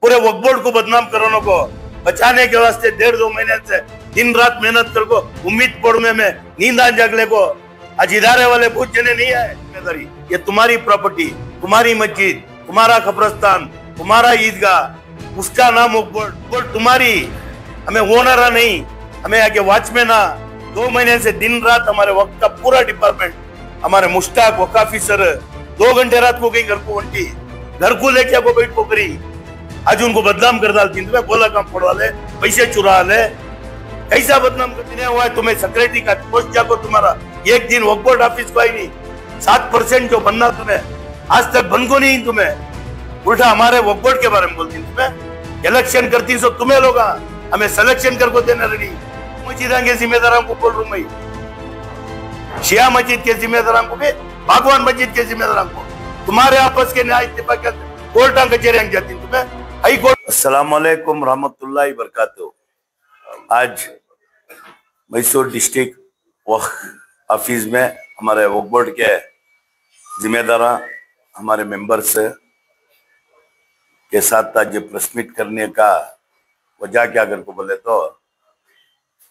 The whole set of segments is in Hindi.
पूरे वक्फ बोर्ड को बदनाम करने को बचाने के वास्ते 1.5-2 महीने से दिन रात मेहनत कर को उम्मीद पड़ने में नींद आ जगले को आज इधारे वाले पूछ जने नहीं है जिम्मेदारी। ये तुम्हारी प्रॉपर्टी, तुम्हारी मस्जिद, तुम्हारा कब्रस्तान, तुम्हारा ईदगाह, उसका नाम वक्फ बोर्ड तुम्हारी। हमें ओनर नहीं, हमें आगे वॉचमैन 2 महीने से दिन रात हमारे वक्त का पूरा डिपार्टमेंट, हमारे मुश्ताक वक्फ ऑफिसर 2 घंटे रात को कहीं घर को वंटी घर को लेके को बैठ को करी। आज उनको बदनाम कर डालती तुम्हें बोला काम पड़वा ले, पैसे चुरा ले, कैसा बदनाम करने हुआ है तुम्हें। सेक्रेटरी का पोस्ट जाको तुम्हारा एक दिन वक्फ बोर्ड ऑफिस को ही नहीं, 7% जो बनना तुम्हें आज तक बन को नहीं। तुम्हें उल्टा हमारे वक्फ बोर्ड के बारे में बोलती तुम्हें। इलेक्शन करती सो तुम्हें लोग हमें सिलेक्शन कर को देना रेडी। मस्जिद के जिम्मेदारों को बोल रहा मैं, शिया मस्जिद के जिम्मेदारों को भी, भगवान मस्जिद के जिम्मेदारों को, तुम्हारे आपस के न्याय इत्तेफाक कोर्टा कचहरी जाती तुम्हें हाई कोर्ट। अस्सलाम वालेकुम रहमतुल्लाहि बरकातहू। आज मैसूर डिस्ट्रिक्ट वक्फ ऑफिस में हमारे वक्फ बोर्ड के जिम्मेदार हमारे मेंबर्स के साथ आज प्रेस मीट करने का वजह क्या कर को बोले तो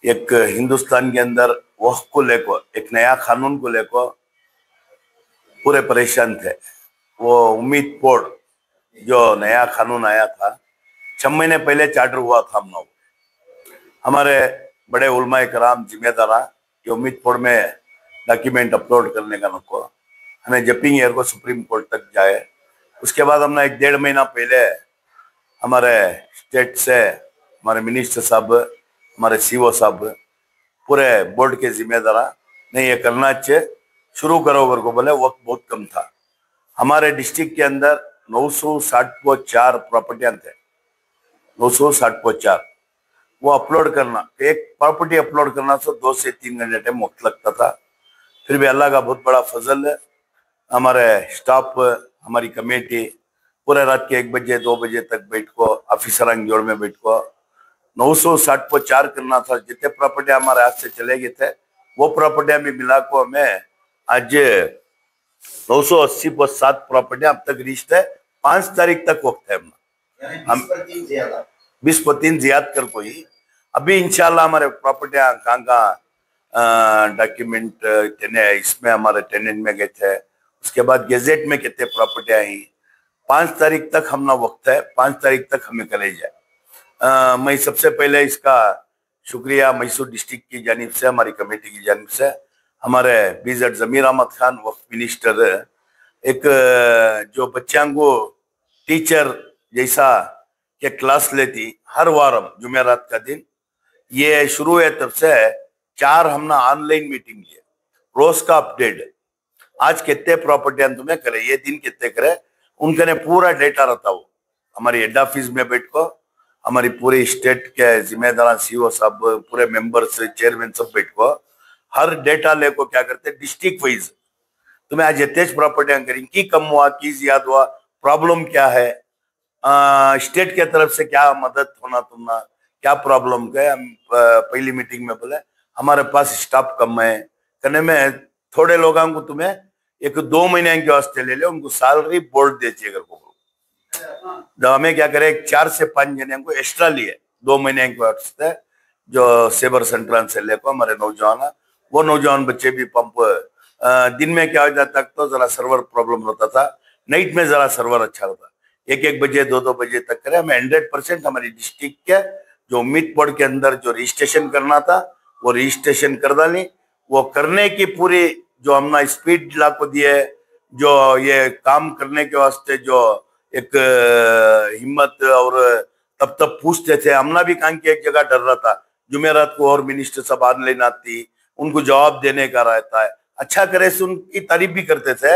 एक हिंदुस्तान के अंदर वक्फ को लेकर एक नया कानून को लेकर पूरे परेशान थे। वो उम्मीद बोर्ड जो नया कानून आया था 6 महीने पहले चार्टर हुआ था। हम लोग हमारे बड़े उलमाए कराम जिम्मेदार ये उम्मीद बोर्ड में डॉक्यूमेंट अपलोड करने का नको हमें जपिंग एयर को सुप्रीम कोर्ट तक जाए। उसके बाद हमने 1-1.5 महीना पहले हमारे स्टेट से हमारे मिनिस्टर साहब, हमारे सीओ साहब, पूरे बोर्ड के जिम्मेदार नहीं ये करना चाहिए शुरू करो कर को बोले। वक्त बहुत कम था। हमारे डिस्ट्रिक्ट के अंदर 964 प्रॉपर्टियां थे, 964 वो अपलोड करना, एक प्रॉपर्टी अपलोड करना तो 2 से 3 घंटे टाइम वक्त लगता था। फिर भी अल्लाह का बहुत बड़ा फजल है, हमारे स्टाफ, हमारी कमेटी पूरे रात के 1 बजे 2 बजे तक बैठ को ऑफिसर जोड़ में बैठ को 964 करना था। जितने प्रॉपर्टियां हमारे हाथ से चले गए थे वो प्रॉपर्टियां भी मिला को हमें आज 980 प्रॉपर्टियां अब तक रिश्त है। 5 तारीख तक वक्त है। हम 20% ज्यादा कर कोई अभी इंशाल्लाह हमारे प्रॉपर्टियां कहाँ डॉक्यूमेंट इसमें हमारे टेनेंट में गए थे। उसके बाद गेजेट में कितने प्रॉपर्टियां आई 5 तारीख तक हमना वक्त है। 5 तारीख तक हमें करे जाए। मैं सबसे पहले इसका शुक्रिया मैसूर डिस्ट्रिक्ट की जानिब से, हमारी कमेटी की जानिब से, हमारे बीजेड जमीर अहमद खान वक्फ मिनिस्टर, एक जो बच्चों को टीचर जैसा के क्लास लेती हर वारम जुमेरात का दिन, ये शुरू है तब से 4 हमने ऑनलाइन मीटिंग लिए, रोज का अपडेट। आज कितने प्रॉपर्टियां तुम्हें करे, ये दिन कितने करे, उनके ने पूरा डेटा रहता। वो हमारी हेड ऑफिस में बैठ को हमारी पूरी स्टेट के जिम्मेदार सीओ साहब, पूरे मेंबर्स, चेयरमैन सब बैठ को हर डेटा ले को क्या करते डिस्ट्रिक्ट वाइज तुम्हें आज तेज प्रॉपर्टियां करी की कम हुआ, की ज्यादा हुआ, प्रॉब्लम क्या है, स्टेट के तरफ से क्या मदद होना, तुम्हारा क्या प्रॉब्लम है। हम पहली मीटिंग में बोले हमारे पास स्टाफ कम है, करने में थोड़े लोगों को तुम्हें 1-2 महीने के वास्ते ले ले, उनको सैलरी बोर्ड देती है। जब हमें क्या करे 4 से 5 जने को एक्स्ट्रा लिए 2 महीने के वास्ते, जो सेबर सेंट्रल से लेकर हमारे नौजवान, वो नौजवान बच्चे भी पंप दिन में क्या हो जाता तो जरा सर्वर प्रॉब्लम रहता था, नाइट में जरा सर्वर अच्छा रहता, 1-1 बजे 2-2 बजे तक करे। हमें 100% हमारी डिस्ट्रिक्ट के जो उम्मीद बोर्ड के अंदर जो रजिस्ट्रेशन करना था वो रजिस्ट्रेशन कर डाली। वो करने की पूरी जो हमने स्पीड ला को दिए, जो ये काम करने के वास्ते जो एक हिम्मत और तब पूछते थे, हमने भी काम की एक जगह डर रहा था जुमेरात को और मिनिस्टर सब ऑनलाइन आती, उनको जवाब देने का रहता है। अच्छा करे से उनकी तारीफ भी करते थे,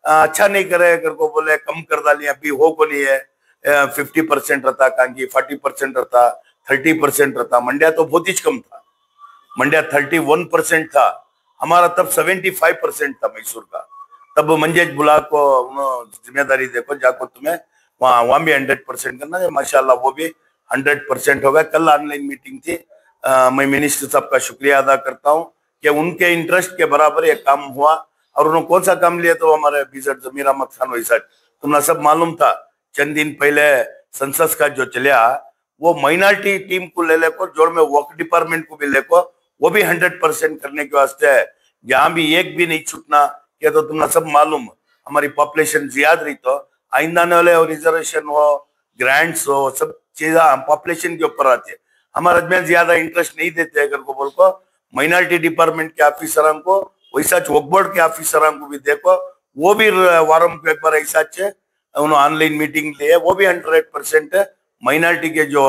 अच्छा नहीं करे कर को बोले कम कर डाली, अभी हो को नहीं है 50% रहता, कांगी 40% रहता, 30% रहता। मंड्या तो बहुत ही कम था, मंड्या 31% था, हमारा तब 75% था मैसूर का। तब मंजेज बुला को जिम्मेदारी देखो जाको तुम्हें वहां भी 100% करना है। माशाल्लाह वो भी 100% होगा। कल ऑनलाइन मीटिंग थी, मैं मिनिस्टर साहब का शुक्रिया अदा करता हूं कि उनके इंटरेस्ट के बराबर ये काम हुआ। और उन्होंने कौन सा काम लिया तो हमारे बीजेड जमीर अहमद खान वैसा तुम्हें सब मालूम था। चंद दिन पहले सेंसस का जो चलिया वो माइनॉरिटी टीम को ले लेको जोड़ में वर्क डिपार्टमेंट को भी लेको वो भी 100% करने के वास्ते है। जहां भी एक भी नहीं छूटना। क्या तो तुम्हें सब मालूम हमारी पॉपुलेशन ज्यादा रही तो आइंदा आने वाले रिजर्वेशन हो ग्रांट्स हो सब चीजें पॉपुलेशन के ऊपर आती है। हमारे में ज्यादा इंटरेस्ट नहीं देते अगर को बोल को माइनॉरिटी डिपार्टमेंट के ऑफिसर को वैसा वक्फ बोर्ड के ऑफिसर को भी देखो वो भी वारम को एक बार ऐसा उन्होंने ऑनलाइन मीटिंग लिए वो भी 100% माइनॉरिटी के जो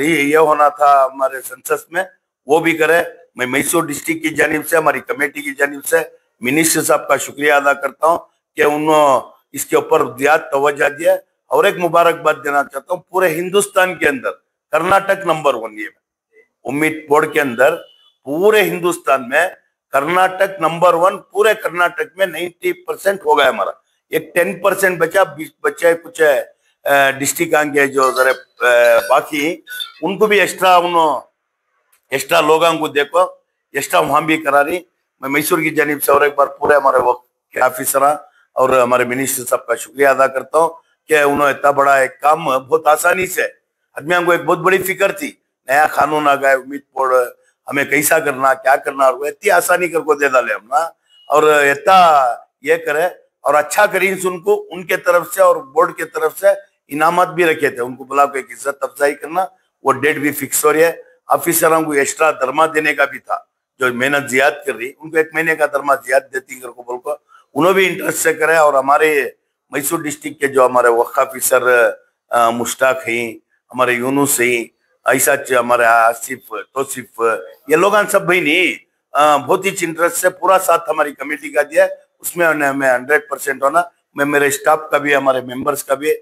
ये होना था हमारे सेंसस में वो भी करे। मैं मैसूर डिस्ट्रिक्ट की जानिब से हमारी कमेटी की जानिब से मिनिस्टर साहब का शुक्रिया अदा करता हूँ कि उन्होंने इसके ऊपर ज्यादा तवज्जो दिया। और एक मुबारकबाद देना चाहता हूँ पूरे हिंदुस्तान के अंदर कर्नाटक नंबर 1 ये उम्मीद बोर्ड के अंदर पूरे हिंदुस्तान में कर्नाटक नंबर 1 पूरे कर्नाटक में 90% हो गया हमारा। एक 10% बच्चा कुछ डिस्ट्रिक्ट आगे जो जरा बाकी उनको भी एक्स्ट्रा लोगों को देखो एक्स्ट्रा वहां भी करा रही। मैं मैसूर की जानिब से और एक बार पूरे हमारे वक्त के ऑफिसर और हमारे मिनिस्टर साहब का शुक्रिया अदा करता हूँ कि उन्होंने इतना बड़ा एक काम बहुत आसानी से आदमियों को एक बहुत बड़ी फिक्र थी नया कानून आ गया उम्मीद बोर्ड हमें कैसा करना क्या करना और इतनी आसानी करको दे डाले हम ना और इतना ये करे और अच्छा करी उनको उनके तरफ से और बोर्ड के तरफ से इनामत भी रखे थे। उनको बुला के एक इज्जत अफजाई करना वो डेट भी फिक्स हो रही है। ऑफिसरों को एक्स्ट्रा दरमा देने का भी था जो मेहनत जियाद कर रही उनको 1 महीने का दरमा जियाद देती कर को बोल को उन्होंने भी इंटरेस्ट से करे। और हमारे मैसूर डिस्ट्रिक्ट के जो हमारे वक्फ ऑफिसर मुश्ताक हैं हमारे यूनुस हैं ऐसा हमारे आसिफ तोसिफ ये लोग सब भाई नहीं बहुत ही इंटरेस्ट से पूरा साथ हमारी कमेटी का दिया उसमें मैं 100% होना। मैं मेरे स्टाफ का भी हमारे मेंबर्स का भी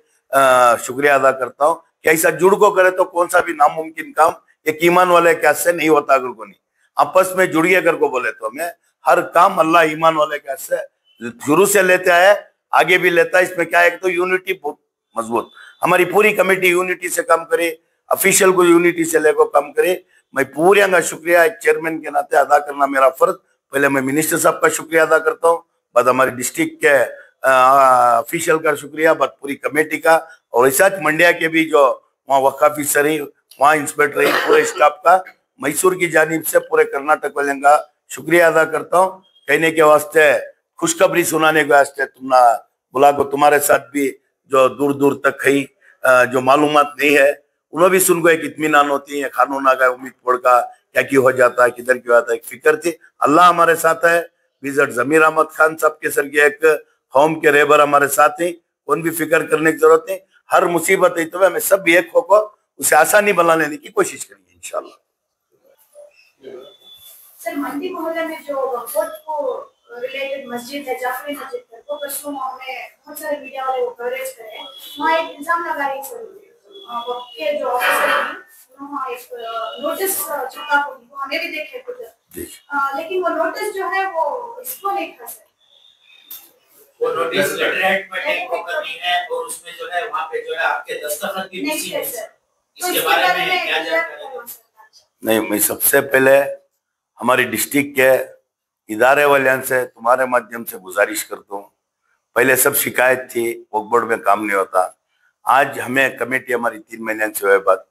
शुक्रिया अदा करता हूँ कि ऐसा जुड़ को करे तो कौन सा भी नामुमकिन काम एक ईमान वाले क्या से नहीं होता अगर को नहीं आपस में जुड़िए अगर को बोले तो हमें हर काम अल्लाह ईमान वाले क्या से शुरू से लेते आए आगे भी लेता है। इसमें क्या है तो यूनिटी बहुत मजबूत हमारी पूरी कमेटी यूनिटी से काम करे ऑफिशियल को यूनिटी से लेकर काम करे। मैं पूरे का शुक्रिया एक चेयरमैन के नाते अदा करना मेरा फर्ज। पहले मैं मिनिस्टर साहब का शुक्रिया अदा करता हूँ बाद हमारे डिस्ट्रिक्ट के ऑफिशियल का शुक्रिया बाद पूरी कमेटी का और ऐसा मंडिया के भी जो वहाँ वक्फ ऑफिसर है वहाँ इंस्पेक्टर है पूरे स्टाफ का मैसूर की जानिब से पूरे कर्नाटक वाले का शुक्रिया अदा करता हूँ। कहने के वास्ते खुशखबरी सुनाने के वास्ते तुमने बुला को तुम्हारे साथ भी जो दूर दूर तक है जो मालूमात नहीं है उन्हें भी सुन को एक इत्मीनान होती है कानून आ गया उम्मीद बोर्ड का क्या क्यों हो जाता है किधर क्यों आता है एक फिक्र थी। अल्लाह हमारे साथ है। विजिट जमीर अहमद खान साहब के सर के एक कौम के रेबर हमारे साथ ही कौन भी फिक्र करने की जरूरत नहीं। हर मुसीबत है तो हमें सब एक होकर उसे आसानी बना लेने की कोशिश करेंगे इंशाल्लाह। सर मंडी मोहल्ले में जो वक्फ को रिलेटेड मस्जिद है जाफरी मस्जिद को परसों में बहुत सारे मीडिया वाले वो कवरेज करे वहाँ एक इल्जाम लगा रही सर वक्फ के जो ऑफिसर हैं उन्होंने एक नोटिस छपा वो हमें भी देखे खुद लेकिन वो नोटिस जो है वो इसको नहीं था सर वो नोटिस लेटरहेड में टेक करनी है और उसमें जो है वहाँ पे जो है आपके दस्तखत भी मिसिंग है सर इसके बारे में क्या जानकारी? नहीं मैं सबसे पहले हमारी डिस्ट्रिक्ट के इदारे वाले से तुम्हारे माध्यम से गुजारिश करता हूँ। पहले सब शिकायत थी वक्फ बोर्ड में काम नहीं होता। आज हमें कमेटी हमारी 3 महीने से हुए बाद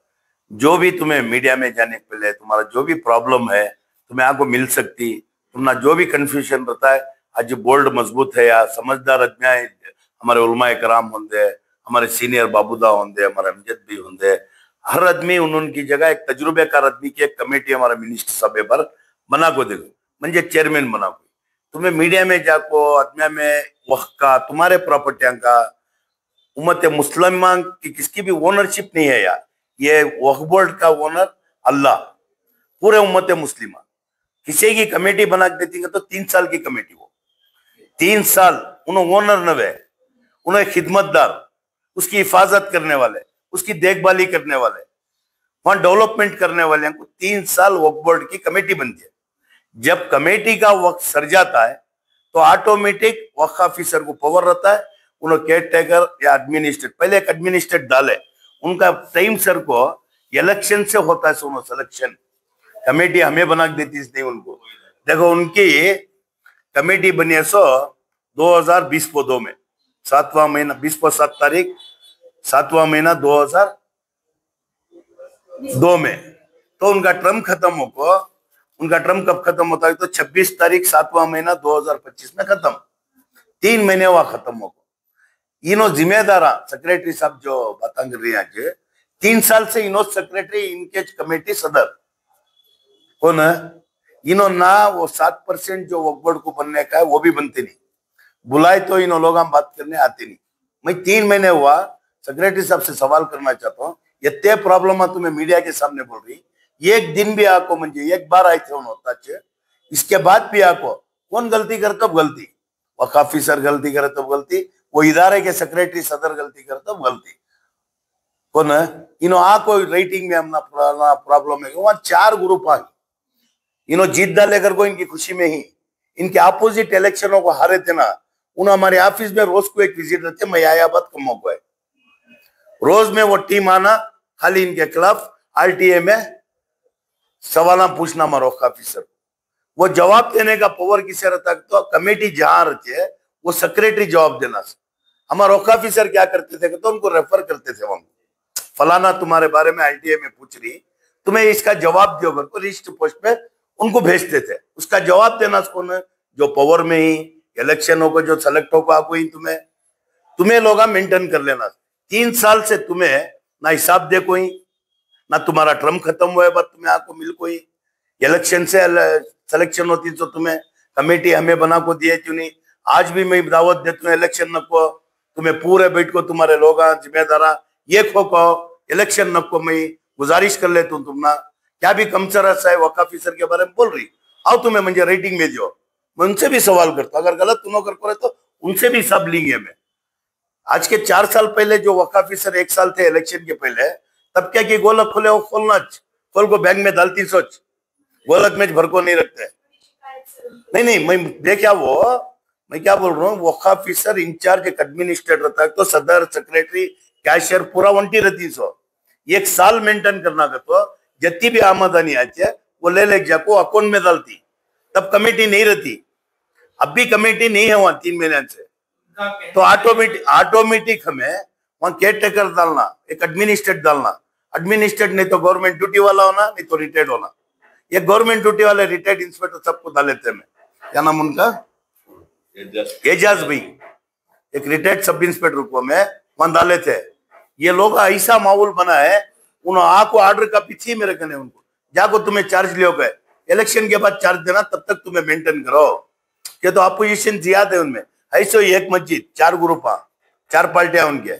जो भी तुम्हें मीडिया में जाने के पहले तुम्हारा जो भी प्रॉब्लम है तुम्हें आपको मिल सकती तुम्हारा जो भी कंफ्यूजन रहता है आज बोर्ड मजबूत है या समझदार आदमी हमारे उलमा कराम होंगे हमारे सीनियर बाबूदा होंगे हमारे अमजद भी होंगे हर आदमी उनकी जगह एक तजुर्बेकार आदमी की एक कमेटी हमारा मिनिस्टर सभे पर बना को देखो म्हणजे चेयरमैन बना को तुम्हें मीडिया में जाको आदमिया में वक्त का तुम्हारे प्रॉपर्टियां का उम्मत मुसलमान की किसकी भी ओनरशिप नहीं है यार। ये वक्फ बोर्ड का ओनर अल्लाह पूरे उम्मत मुस्लिमा किसी की कमेटी बना देती है तो 3 साल की कमेटी वो 3 साल उन्हें ओनर न वे उन्हें खिदमतदार उसकी हिफाजत करने वाले उसकी देखभाली करने वाले वहां डेवलपमेंट करने वाले को 3 साल वक्फ बोर्ड की कमेटी बनती है। जब कमेटी का वक्त सर जाता है तो ऑटोमेटिक वक्फ ऑफिसर को पावर रहता है उन्हें केयर टेकर या एडमिनिस्ट्रेट पहले एक एडमिनिस्ट्रेट डाले उनका टाइम सर को इलेक्शन से होता है सुनो सिलेक्शन कमेटी हमें बना देती नहीं उनको देखो उनकी कमेटी बनी है 2020 को 2 में 7वां महीना 20 को 7 तारीख 7वां महीना 2002 में। तो उनका टर्म खत्म होगा, उनका टर्म कब खत्म होता है? तो 26 तारीख 7वां महीना 2025 में खत्म। 3 महीने हुआ खत्म होगा। इनो जिम्मेदार सेक्रेटरी साहब जो बात कर रही है, 3 साल से इनो सेक्रेटरी इनके कमेटी सदर कौन है? इनो ना वो 7% जो वक्फ बोर्ड को बनने का है वो भी बनते नहीं, बुलाए तो इन लोग हम बात करने आते नहीं। मैं 3 महीने हुआ सेक्रेटरी साहब से सवाल करना चाहता हूँ, ये ते प्रॉब्लम तुम्हें मीडिया के सामने बोल रही, एक दिन भी आपको म्हणजे एक बार आए थे उन्होंने, इसके बाद भी आपको कौन गलती करे तब गलती, वक्फ ऑफिसर गलती करे तब गलती, वो इदारे के सेक्रेटरी सदर गलती करे तब गलती, कौन है? इनो कोई रेटिंग में हमना प्रॉब्लम है। वहां 4 ग्रुप आ, इनो जीत डालेकर को इनकी खुशी में ही इनके अपोजिट इलेक्शनों को हारे थे ना, उन हमारे ऑफिस में रोज को एक विजिट रहते, मैं आया बात कम हो है, रोज में वो टीम आना, खाली इनके खिलाफ आरटीए में सवाल पूछना हमारा ऑफिसर, वो जवाब देने का पावर किसे रहता है? तो कमेटी जहां रहती है वो सेक्रेटरी जवाब देना। हमारा ऑफिसर क्या करते थे तो उनको रेफर करते थे, हम फलाना तुम्हारे बारे में आरटीए में पूछ रही, तुम्हें इसका जवाब दो, तो लिस्ट पोस्ट पे उनको भेजते थे। उसका जवाब देना कौन है? जो पावर में ही इलेक्शन होगा, जो सेलेक्ट होगा, कोई तुम्हें लोग मेंटेन कर लेना। 3 साल से तुम्हें ना हिसाब दे कोई, ना तुम्हारा टर्म खत्म हुआ है, बस तुम्हें आपको मिल कोई इलेक्शन से सिलेक्शन होती तो तुम्हें कमेटी हमें बना को दिए क्यों नहीं? आज भी मैं दावत देता हूँ इलेक्शन नको, तुम्हें पूरे बैठ को तुम्हारे लोग जिम्मेदारा ये खो इलेक्शन नको, मैं गुजारिश कर लेता हूँ तुम ना क्या भी कमसर है वक्फ ऑफिसर के बारे में बोल रही, आओ तुम्हें मुझे रेटिंग में दो, मैं उनसे भी सवाल करता हूँ, अगर गलत तुम कर रहे तो उनसे भी सब लेंगे। मैं आज के 4 साल पहले जो वक्फ ऑफिसर 1 साल थे इलेक्शन के पहले, तब क्या कि गोलक खोले वो खोलना, खोल को बैंक में डालती सोच, गोलक में भर को नहीं रखते। नहीं मैं देखा वो, मैं क्या बोल रहा हूँ, वक्फ ऑफिसर इंचार्ज एक एडमिनिस्ट्रेटर रहता है, तो सदर सेक्रेटरी कैशियर पूरा वंटी रहती सो, 1 साल मेंटेन करना का, तो जितनी भी आमदनी आती है वो ले जाको अकाउंट में डालती, तब कमेटी नहीं रहती। अब भी कमेटी नहीं है वहां 3 महीने से, तो ऑटोमेटिक हमें वहां केयर टेकर डालना, एक एडमिनिस्ट्रेट डालना, एडमिनिस्ट्रेट नहीं तो गवर्नमेंट ड्यूटी वाला होना, नहीं तो रिटायर्ड होना। ये गवर्नमेंट ड्यूटी वाले रिटायर्ड इंस्पेक्टर सबको डाल लेते हैं। क्या नाम उनका? एजाज भाई, एक रिटायर्ड सब इंस्पेक्टर को में वहां डाले थे। ये लोग ऐसा माहौल बना है, उन्होंने आको ऑर्डर का पीछे मेरे कने, उनको जाको तुम्हें चार्ज लियो गए, इलेक्शन के बाद चार्ज देना, तब तक तुम्हें मेंटेन करो। ये तो अपोजिशन ज्यादा है उनमें, ऐसे एक मस्जिद 4 ग्रुप 4 पार्टियां उनके।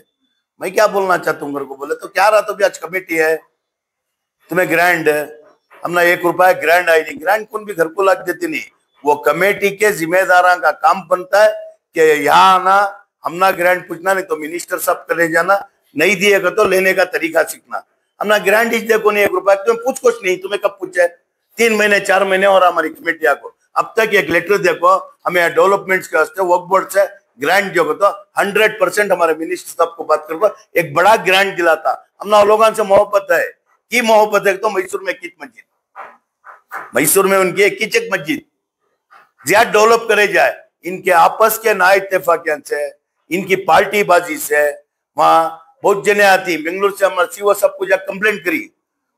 मैं क्या बोलना चाहता हूँ, को बोले तो क्या रहा, तो भी आज कमेटी है, तुम्हें ग्रैंड हमने 1 रुपया ग्रैंड आई नहीं, ग्रैंड कौन भी घर को लाग देती नहीं, वो कमेटी के जिम्मेदारों का काम बनता है कि यहाँ आना, हमना ग्रैंड पूछना, नहीं तो मिनिस्टर साहब करे जाना, नहीं दिएगा तो लेने का तरीका सीखना। हमना ग्रैंड इस देखो नहीं 1 रुपया, तुम्हें पूछ कुछ नहीं, तुम्हें कब पूछे? 3 महीने 4 महीने और हमारी कमेटिया को अब तक एक लेटर देखो, हमें डेवलपमेंट्स के वास्ते वक्फ बोर्ड से ग्रांट जो तो 100% हमारे मिनिस्टर साहब को बात करके एक बड़ा ग्रांट दिलाता। हमने लोगों से मोहब्बत है, की मोहब्बत है, तो मैसूर में किच मस्जिद, मैसूर में उनकी एक किचक मस्जिद ज्यादा डेवलप करे जाए, इनके आपस के ना इत्तेफाकियत से, इनकी पार्टी बाजी से, वहां बहुत जने आती, बेंगलुरु से हमारे सीओ सब कुछ कंप्लेंट करी,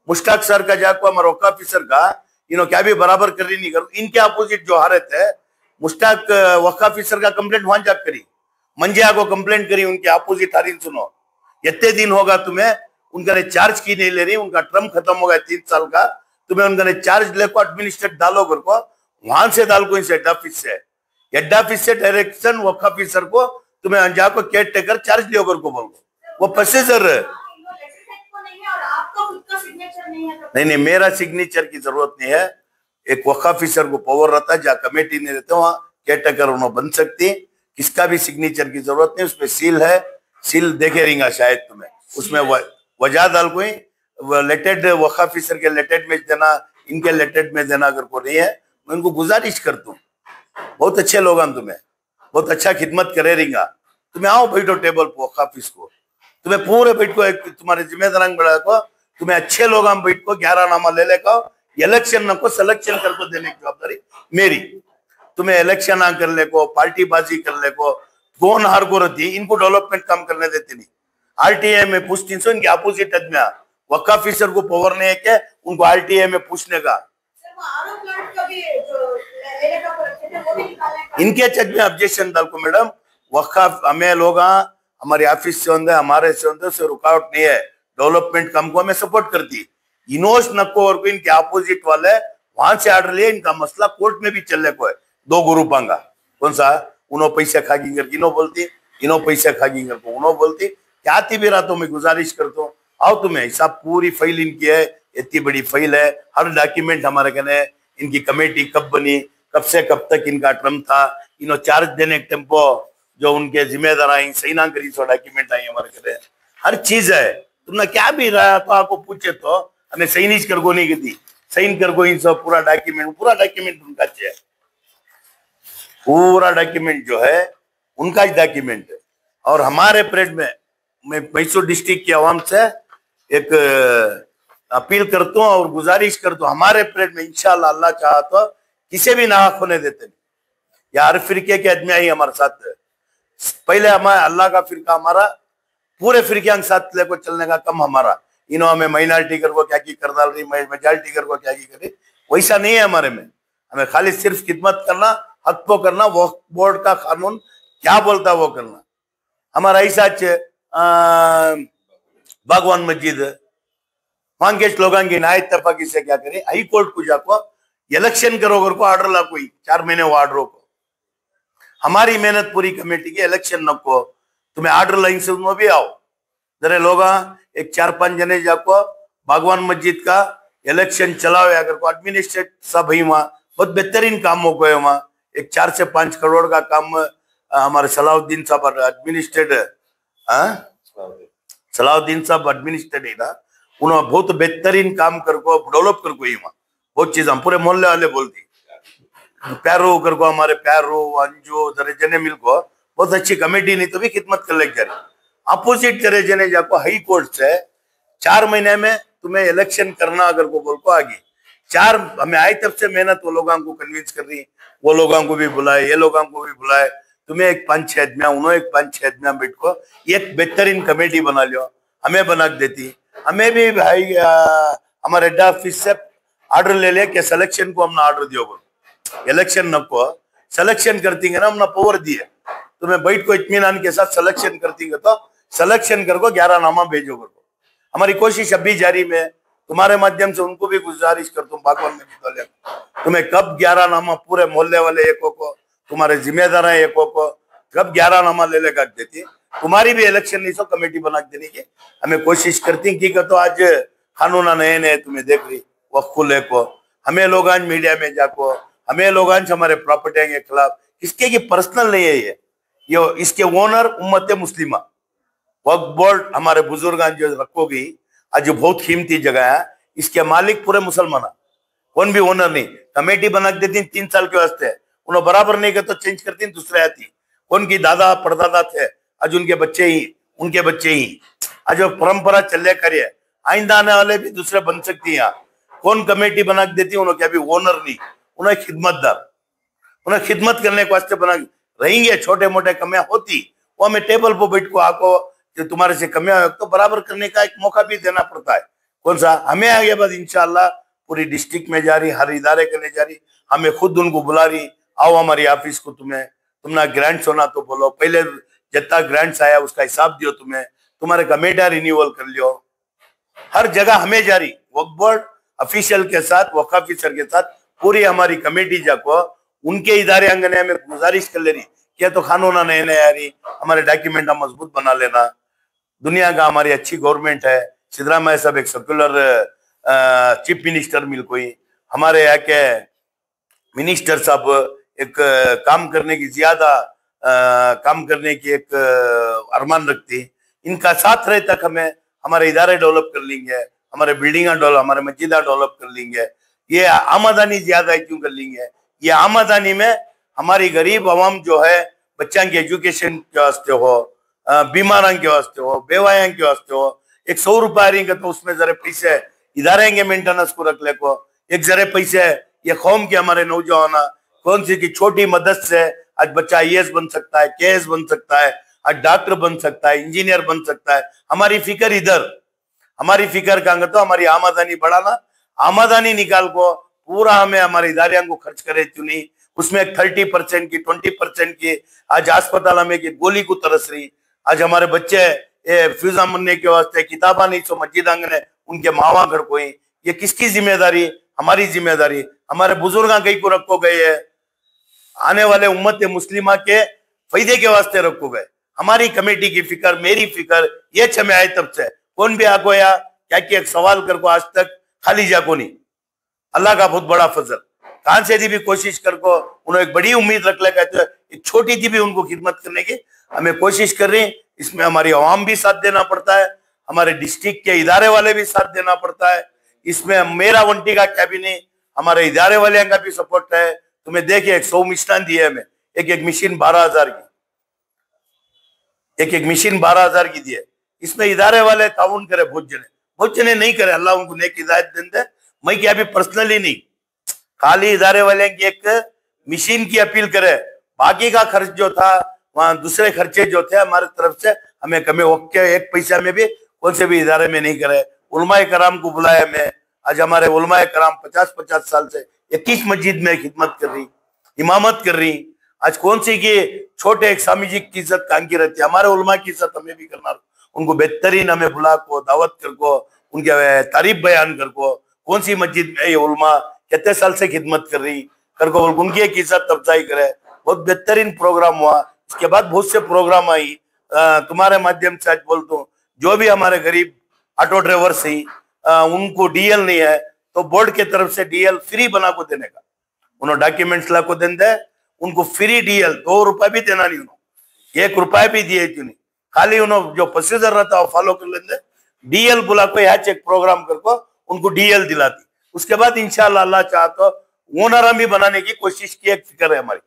मुश्ताक सर का जाको हमारे वक्फ ऑफिसर का क्या भी बराबर कर रही नहीं करो, इनके अपोजिट जो हारे थे, मुश्ताक वक्फ ऑफिसर का कंप्लेंट वहां जाकर करी, मंजिया को कंप्लेंट करी, उनके अपोजिट हारी। सुनो, इतने दिन होगा तुम्हें उनका ने चार्ज की नहीं ले रही, उनका टर्म खत्म हो गया 3 साल का, तुम्हें उनका ने चार्ज लेको एडमिनिस्ट्रेट डालो घर को, वहां से डाल को हेड ऑफिस से डायरेक्शन वक्फ ऑफिसर को, तुम्हें अंजा को केयर टेकर चार्ज लियो घर को बोल, वो प्रोसीजर है। नहीं, मेरा सिग्नेचर की जरूरत नहीं है, एक वक्फ ऑफिसर को पावर रहता है, जहाँ कमेटी नहीं रहते वहां केयरटेकर उन्होंने बन सकती, किसका भी सिग्नेचर की जरूरत नहीं, उसमें सील है, सील देखे रहेगा शायद तुम्हें, उसमें वजह डाल कोई लेटेड वक्फ ऑफिसर के लेटेड में देना, इनके लेटेड में देना अगर को नहीं है, मैं उनको गुजारिश करता हूँ, बहुत अच्छे लोग हैं, तुम्हें बहुत अच्छा खिदमत करे रहेगा, तुम्हें आओ बैठो टेबल पर वक्फ ऑफिस को, तुम्हें पूरे बैठ को तुम्हारे जिम्मेदार बढ़ा को, तुम्हें अच्छे लोग हम बैठ को 11 नामा ले लेको, इलेक्शन को सिलेक्शन करके देने की जवाबदारी मेरी, तुम्हें इलेक्शन कर ले को, पार्टी बाजी कर ले को, कौन हार को रहती, इनको डेवलपमेंट काम करने देते नहीं। आरटीआई में पूछती सो इनके अपोजिट आदमी वक्फ ऑफिसर को पावर नहीं है क्या उनको आरटीआई में पूछने का। इनके चच में ऑब्जेक्शन डाल को मैडम वक्फ हमें लोग हमारे ऑफिस से होंगे हमारे से रुकावट नहीं है डेवलपमेंट कम को हमें सपोर्ट करती इनोस नको और को इनके अपोजिट वाले वहां से ऑर्डर लिए इनका मसला कोर्ट में भी चलने को है दो ग्रुपांगा कौन सा उनो पैसे खागी करके इनो बोलती इनो पैसे खागी करके उनो बोलती क्या थी भी रातों में गुजारिश करता हूँ आओ तुम्हें हिसाब पूरी फाइल इनकी है इतनी बड़ी फाइल है हर डॉक्यूमेंट हमारे कहने इनकी कमेटी कब बनी कब से कब तक इनका टर्म था इनो चार्ज देने टेम्पो जो उनके जिम्मेदार आई सही ना करी सो डॉक्यूमेंट आई हमारे कहते हर चीज है तुमने क्या भी रहा तो आपको पूछे तो हमें सही नहीं कर को नहीं की सही कर को इन सब पूरा डॉक्यूमेंट उनका चाहिए पूरा डॉक्यूमेंट जो है उनका ही डॉक्यूमेंट है। और हमारे परेड में मैं मैसूर डिस्ट्रिक्ट की आवाम से एक अपील करता हूँ और गुजारिश करता हूँ हमारे परेड में इंशाल्लाह अल्लाह चाहा तो किसी भी ना होने देते नहीं या हर फिरके के आदमी ही हमारे साथ है। पहले हमारे अल्लाह का फिरका हमारा पूरे फिरके के साथ लेकर चलने का कम हमारा इनो हमें माइनॉरिटी कर को क्या की कर डाल रही मेजॉरिटी कर को क्या की करे वैसा नहीं है हमारे में हमें खाली सिर्फ खिदमत करना हक को करना वो बोर्ड का कानून क्या बोलता है वो करना हमारा ऐसा भगवान मस्जिद मांगे लोगों की नायत तफाकी से क्या करे हाई कोर्ट को जाको इलेक्शन करो को ऑर्डर ला कोई 4 महीने वो ऑर्डर को हमारी मेहनत पूरी कमेटी की इलेक्शन न को तुम्हें ऑर्डर लाइन से उनमें भी आओ जरे लोग एक 4-5 जने जाको भगवान मस्जिद का इलेक्शन चलाओ अगर को एडमिनिस्ट्रेट सब ही वहाँ बहुत बेहतरीन काम हो गए वहाँ एक 4 से 5 करोड़ का काम हमारे सलाउद्दीन साहब एडमिनिस्ट्रेटर सलाउद्दीन साहब एडमिनिस्ट्रेटर ना उन्होंने बहुत बेहतरीन काम कर को डेवलप कर को ही वहाँ बहुत चीज हम पूरे मोहल्ले वाले बोलती प्यारो कर को हमारे प्यारो अंजो जरे जने मिल को बहुत अच्छी कमेटी नहीं तो भी खिदमत कर लेके जा रही अपोजिट जरे जने जाको हाई कोर्ट से 4 महीने में तुम्हें इलेक्शन करना अगर को बोल को आगे 4 हमें आई तब से मेहनत वो लोगों को कन्विंस कर रही वो लोगों को भी बुलाए ये लोगों को भी बुलाए तुम्हें एक 5-6 आदमी उन्होंने एक 5-6 आदमी बैठ को एक बेहतरीन कमेटी बना लियो हमें बना देती हमें भी भाई हमारे हेड ऑफिस से ऑर्डर ले लिया कि सिलेक्शन को हमने ऑर्डर दियो इलेक्शन न को सिलेक्शन करती है ना हमने पावर दिए तुम्हें बैठ को इत्मीनान के साथ सिलेक्शन करती है तो सिलेक्शन कर को 11 नामा भेजो कर को हमारी कोशिश अभी जारी में तुम्हारे माध्यम से उनको भी गुजारिश करता हूँ भगवान में तुम्हें कब 11 नामा पूरे मोहल्ले वाले एक को तुम्हारे जिम्मेदार है एक को कब 11 नामा ले लेकर देती तुम्हारी भी इलेक्शन नहीं सो कमेटी बना देने की हमें कोशिश करती की तो आज कानून नए नए तुम्हें देख रही वो खुले को हमें लोग आज मीडिया में जाको हमें लोग आज हमारे प्रॉपर्टी के खिलाफ इसके की पर्सनल नहीं है ये इसके ओनर उम्मत मुस्लिमा वक्फ बोर्ड हमारे बुजुर्ग जो रखोगी आज बहुत कीमती जगह है इसके मालिक पूरे मुसलमान कौन भी ओनर नहीं कमेटी बना देती 3 साल के वास्ते उन्होंने बराबर नहीं कर तो चेंज करती दूसरे आती कौन की दादा परदादा थे आज उनके बच्चे ही आज वो परंपरा चले करिए आइंदा आने वाले भी दूसरे बन सकती है कौन कमेटी बना देती उन्होंने अभी ओनर नहीं उन्हें खिदमतदार उन्हें खिदमत करने के वास्ते बना रहेंगे छोटे मोटे कमियां होती वो हमें टेबल पर बैठ को आको जो तुम्हारे से कमियां हो तो बराबर करने का एक मौका भी देना पड़ता है कौन सा हमें आगे बाद इंशाल्लाह पूरी डिस्ट्रिक्ट में जा रही हर इदारे करने जा रही हमें खुद उनको बुला रही आओ हमारी ऑफिस को तुमने ग्रांट्स होना तो बोलो पहले जितना ग्रांट्स आया उसका हिसाब दियो तुम्हारे कमेटा रिन्यूअल कर लियो हर जगह हमें जा रही वक्फ बोर्ड ऑफिशियल के साथ वक्फ ऑफिसर के साथ पूरी हमारी कमेटी जाको उनके इदारे अंगने में गुजारिश कर ले रही क्या तो कानून नए नए आ रही हमारे डॉक्यूमेंट हम मजबूत बना लेना दुनिया का हमारी अच्छी गवर्नमेंट है सिद्धरामैया साहब एक सेक्युलर चीफ मिनिस्टर मिल कोई हमारे यहाँ के मिनिस्टर साहब एक काम करने की ज्यादा काम करने की एक अरमान रखती इनका साथ रहे तक हमें हमारे इदारे डेवलप कर लेंगे हमारे बिल्डिंग डेवलप हमारे मस्जिदा डेवलप कर लेंगे ये आमदनी ज्यादा क्यों कर लेंगे ये आमदनी में हमारी गरीब आवाम जो है बच्चों के एजुकेशन के वास्ते हो बीमारों के वास्ते हो बेवायां के वास्ते हो एक 100 रुपए आ रही तो उसमें जरा पैसे इदारे के मेंटेनेंस को रख ले को एक जरे पैसे ये कौम के हमारे नौजवान कौन सी की छोटी मदद से आज बच्चा IAS बन सकता है KS बन सकता है आज डॉक्टर बन सकता है, इंजीनियर बन सकता है। हमारी फिक्र इधर, हमारी फिक्र कहां तो हमारी आमदनी बढ़ाना, आमदनी निकाल को पूरा हमें हमारे इदारे को खर्च करे चुनी, उसमें 30% की 20% की आज अस्पताल में की गोली को तरस रही। आज हमारे बच्चे फ्यूजा मनने के वास्ते किताबा नहीं सो मस्जिद आंगने उनके मावा घर कोई, ये किसकी जिम्मेदारी? हमारी जिम्मेदारी। हमारे बुजुर्ग कहीं को रखो गए है, आने वाले उम्मत मुस्लिमा के फायदे के वास्ते रखो गए। हमारी कमेटी की फिक्र, मेरी फिक्र ये छमे आए तब से कौन भी आको या क्या कि एक सवाल कर को आज तक खाली जाको नहीं। अल्लाह का बहुत बड़ा फजल, कहां से भी कोशिश कर को उन्होंने एक बड़ी उम्मीद रख ले, कहते एक छोटी थी भी उनको खिदमत करने की हमें कोशिश कर रही। इसमें हमारी आवाम भी साथ देना पड़ता है, हमारे डिस्ट्रिक्ट के इदारे वाले भी साथ देना पड़ता है। इसमें मेरा वंटी का क्या भी नहीं, हमारे इदारे वाले का भी सपोर्ट है। तुम्हें देखिए 100 मिष्टान दिए हमें, एक मशीन 12,000 की, एक मशीन 12,000 की दिए। इसमें इदारे वाले ताउन करे, बहुत जने नहीं करे, अल्लाह उनको नेक हिदायत दे। मैं क्या भी पर्सनली नहीं, खाली इदारे वाले की एक मशीन की अपील करे, बाकी का खर्च जो था वहां दूसरे खर्चे जो थे हमारे तरफ से हमें कमी वक्त एक पैसा में भी कौन से भी इदारे में नहीं करे। उलमाए कराम को बुलाया मैं, आज हमारे उलमाए कराम 50-50 साल से 21 मस्जिद में खिदमत कर रही, इमामत कर रही। आज कौन सी की छोटे एक सामाजिक की इज्जत कान की रहती है, हमारे उलमा की इज्जत हमें भी करना, उनको बेहतरीन हमें बुला को दावत कर को उनके तारीफ बयान कर को, कौन सी मस्जिद में ये उलमा कितने साल से खिदमत कर रही कर को उनकी एक इज्जत अफजाई करे। बहुत बेहतरीन प्रोग्राम हुआ। इसके बाद बहुत से प्रोग्राम आई, तुम्हारे माध्यम से आज बोलता हूँ, जो भी हमारे गरीब ऑटो ड्राइवर से उनको डीएल नहीं है तो बोर्ड के तरफ से डीएल फ्री बना को देने का, उन्होंने डॉक्यूमेंट्स ला को देंगे, उनको फ्री डीएल 2 रुपए भी देना नहीं, उन्होंने 1 रुपया भी दिए क्यों नहीं, खाली उन्होंने जो प्रोसीजर रहता है फॉलो कर लेंगे। डीएल बुला को यहाँ चेक प्रोग्राम करको उनको डीएल दिलाती। उसके बाद इंशाल्लाह अल्लाह चाह तो ओनर भी बनाने की कोशिश की एक फिक्र है हमारी।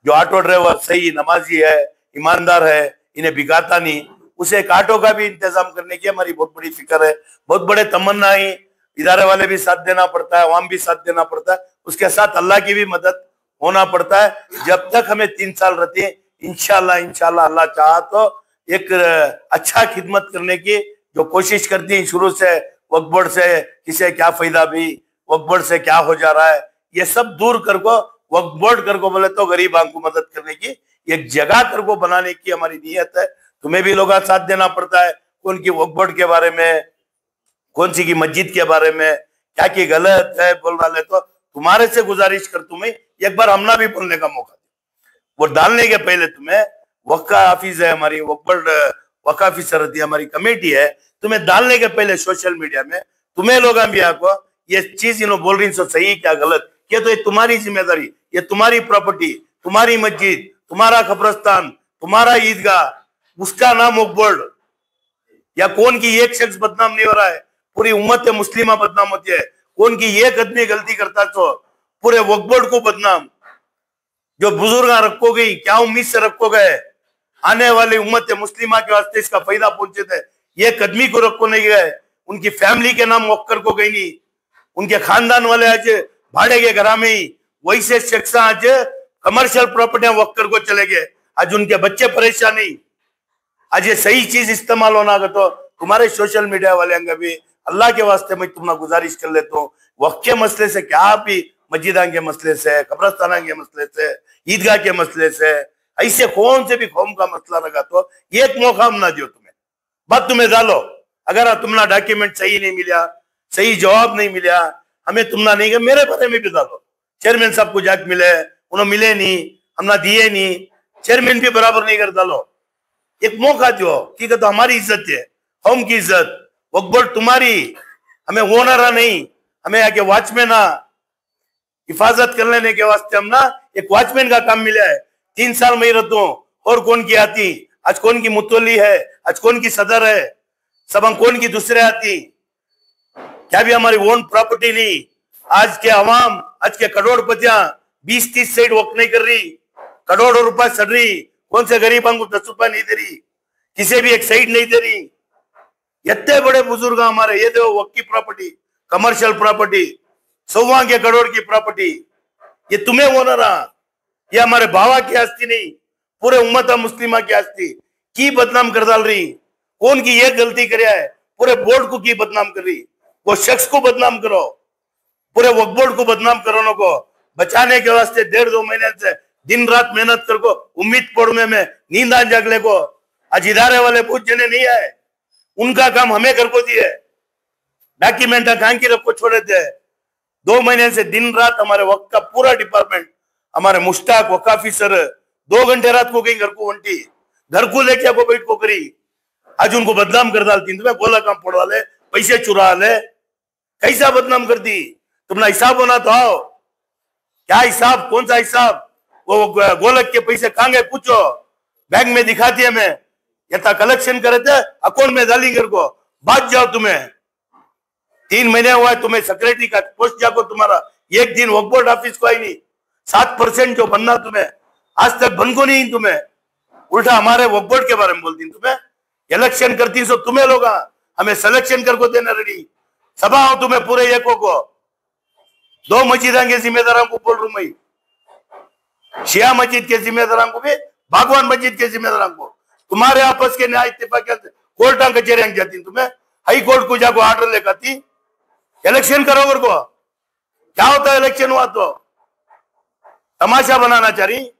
जो ऑटो ड्राइवर सही नमाजी है, ईमानदार है, इन्हें बिगाता नहीं, उसे एक ऑटो का भी इंतजाम करने की हमारी बहुत बड़ी फिक्र है। बहुत बड़े तमन्ना है, इदारे वाले भी साथ देना पड़ता है, अवाम भी साथ देना पड़ता है, उसके साथ अल्लाह की भी मदद होना पड़ता है। जब तक हमें 3 साल रहती है इंशाल्लाह अल्लाह चाह तो एक अच्छा खिदमत करने की जो कोशिश करती है शुरू से, वक्फ बोर्ड से किसे क्या फायदा भी, वक्फ बोर्ड से क्या हो जा रहा है, ये सब दूर कर को वक्फ बोर्ड कर को बोले तो गरीबां को मदद करने की एक जगह कर को बनाने की हमारी नीयत है। तुम्हें भी लोग साथ देना पड़ता है, कौन की वक्फ बोर्ड के बारे में, कौन सी की मस्जिद के बारे में क्या की गलत है बोल रहा, तो तुम्हारे से गुजारिश कर तुम्हें एक बार हमना भी बोलने का मौका दे। वो डालने के पहले तुम्हें वक्फ ऑफिस है हमारी, वक्फ बोर्ड वक्फ ऑफिसर रहती है हमारी कमेटी है, तुम्हें डालने के पहले सोशल मीडिया में तुम्हें लोग भी आपको ये चीज इन्होंने बोल रही सो सही क्या गलत, ये तो ये तुम्हारी जिम्मेदारी, ये तुम्हारी प्रॉपर्टी, तुम्हारी मस्जिद, तुम्हारा कब्रस्तान, तुम्हारा ईदगाह, उसका नाम वक्फ बोर्ड या कौन की एक शख्स बदनाम नहीं हो रहा है, पूरी उम्मत मुस्लिमा बदनाम होती है। कौन की एक आदमी गलती करता तो पूरे वक्फ बोर्ड को बदनाम। जो बुजुर्ग रखो गई क्या उम्मीद से रखो गए, आने वाली उम्मत मुस्लिमा के वास्ते इसका फायदा पहुंचे थे, ये कदमी को रखो नहीं गए, उनकी फैमिली के नाम वक्फ कर को गई नहीं, उनके खानदान वाले आज भाड़े के घर में ही वैसे शख्स आज कमर्शियल प्रॉपर्टियां वक्फ कर को चले गए, आज उनके बच्चे परेशान नहीं। आज ये सही चीज इस्तेमाल होना तो तुम्हारे सोशल मीडिया वाले भी अल्लाह के वास्ते मैं तुम्हारा गुजारिश कर लेता हूँ, वक्फ के मसले से क्या भी मस्जिदा के मसले से, कब्रस्ताना के मसले से, ईदगाह के मसले से, ऐसे कौन से भी कौम का मसला लगा तो एक मौका हम ना दियो, तुम्हें बात तुम्हें डालो। अगर तुम्हारा डॉक्यूमेंट सही नहीं मिला, सही जवाब नहीं मिला, हमें तुमना नहीं, मेरे बारे में भी डालो। चेयरमैन साहब को जाके मिले, उन्होंने मिले नहीं, हमने दिए नहीं, चेयरमैन भी बराबर नहीं कर डालो, एक मौका दो। ठीक है, तो हमारी इज्जत है, कौम की इज्जत, वक्फ बोर्ड तुम्हारी, हमें ओनर नहीं, हमें आके वॉचमैन हिफाजत कर लेने के वास्ते हम ना एक वॉचमैन का काम मिला है। 3 साल में ही रहता हूँ, और कौन की आती, आज कौन की मुतवली है, आज कौन की सदर है, सब हम कौन की दूसरे आती, क्या भी हमारी ओन प्रॉपर्टी नहीं। आज के अवाम, आज के करोड़पतियां 20-30 साइड वक्त नहीं कर रही, करोड़ों रुपए सड़ रही, कौन से गरीबों को 10 रुपए नहीं दे रही, किसी भी एक साइड नहीं दे रही। इतने बड़े बुजुर्ग हमारे, ये देखो वक्त की प्रॉपर्टी, कमर्शियल प्रॉपर्टी, 100 के करोड़ की प्रॉपर्टी, ये तुम्हें ओनर, ये हमारे बाबा की आस्ती नहीं, पूरे उम्मत मुस्लिमा की आस्ती। की बदनाम कर डाल रही, कौन की ये गलती कराया है, पूरे बोर्ड को की बदनाम कर रही, वो शख्स को बदनाम करो, पूरे वक्फ बोर्ड को बदनाम करो को बचाने के वास्ते 1.5-2 महीने से दिन रात मेहनत कर को उम्मीद पड़ने में नींद आ जागले को आज इधारे वाले पूछ जने नहीं आए, उनका काम हमें कर को दिए, डॉक्यूमेंट कहां की रखो छोड़े थे। 2 महीने से दिन रात हमारे वक्त का पूरा डिपार्टमेंट, हमारे मुश्ताक वक्फ ऑफिसर 2 घंटे रात को कहीं घर को वंटी घर को लेके को बैठ को करी, आज उनको बदनाम कर डालती, तुम्हें गोला काम पड़वा ले, पैसे चुरा ले, कैसा बदनाम कर दी। तुम्हारा हिसाब होना तो आओ, क्या हिसाब, कौन सा हिसाब, वो गोलक के पैसे कहां गए पूछो, बैंक में दिखाती है, मैं यथा कलेक्शन करे थे अकाउंट में डाली घर को बात जाओ। तुम्हें 3 महीने हुआ है तुम्हें सेक्रेटरी का पोस्ट जाको, तुम्हारा एक दिन वक्फ बोर्ड ऑफिस को आई नहीं, 7% जो बनना तुम्हें आज तक बन को नहीं, तुम्हें उल्टा हमारे वक्फ बोर्ड के बारे में बोलती, तुम्हें इलेक्शन करती सो तुम्हें लोग हमें सिलेक्शन कर को देना रेडी, सभा हो तुम्हें पूरे एको को 2 मस्जिदा के जिम्मेदारों को बोल रहा मैं, शिया मस्जिद के जिम्मेदारों को भी, भगवान मस्जिद के जिम्मेदारों को, तुम्हारे आपस के न्याय इत्तेफाक कोर्टा कचेरियां जाती, तुम्हें हाई कोर्ट को जाको ऑर्डर लेकर इलेक्शन करो को, क्या होता है इलेक्शन हुआ तो तमाशा बनाना चाहिए।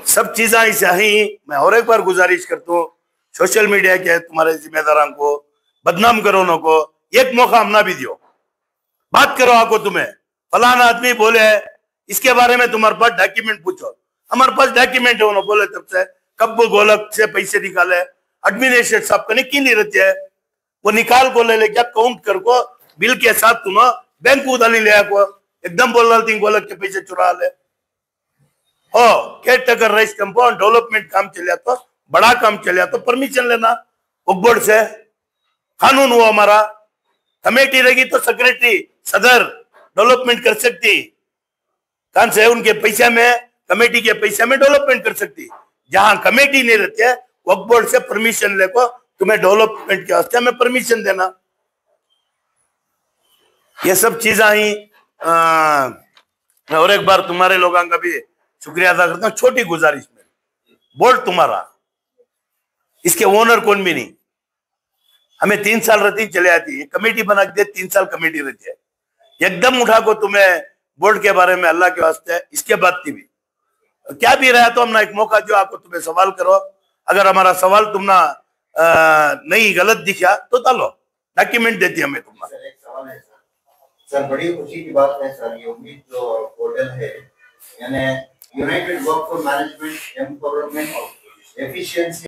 सब चीजें ऐसे ही मैं और एक बार गुजारिश करता हूँ, सोशल मीडिया के तुम्हारे जिम्मेदारों को बदनाम करो नो को एक मौका हमना भी दियो, बात करो आको, तुम्हें फलाना आदमी बोले इसके बारे में तुम्हारे पास डॉक्यूमेंट पूछो, हमारे पास डॉक्यूमेंट है, उन्होंने बोले तब से कब वो गोलक से पैसे निकाले, एडमिनिस्ट्रेटर साहब कने की नहीं रहती है, वो निकाल को ले ले क्या काउंट कर को बिल के साथ तुम बैंक उधारी ले को एकदम बोल रहा थी गोलक के पैसे चुरा ले। ओ caretaker rice compound development काम चलिया तो बड़ा काम चलिया तो परमिशन लेना वक्फ बोर्ड से, कानून हुआ हमारा, कमेटी रहेगी तो सेक्रेटरी सदर डेवलपमेंट कर सकती, कौन से उनके पैसे में कमेटी के पैसे में डेवलपमेंट कर सकती, जहां कमेटी नहीं रहती है वक्फ बोर्ड से परमिशन लेको तुम्हें डेवलपमेंट के वास्ते में परमिशन देना। ये सब चीजें ही मैं और एक बार तुम्हारे लोगों का भी शुक्रिया अदा करता हूँ। छोटी गुजारिश में, बोर्ड तुम्हारा, इसके ओनर कौन भी नहीं, हमें 3 साल रहती चले आती है, कमेटी बना के 3 साल कमेटी रहती है, एकदम उठा को तुम्हें बोर्ड के बारे में अल्लाह के वास्ते इसके बाद भी क्या भी रहा तो हमने एक मौका जो आपको तुम्हें सवाल करो, अगर हमारा सवाल तुमना नहीं गलत दिखा तो डालो, डॉक्यूमेंट देती हमें तुम्हारा। सर एक सवाल है सर, बड़ी खुशी की बात है सर, ये उम्मीद जो पोर्टल है यानी United workforce management empowerment of efficiency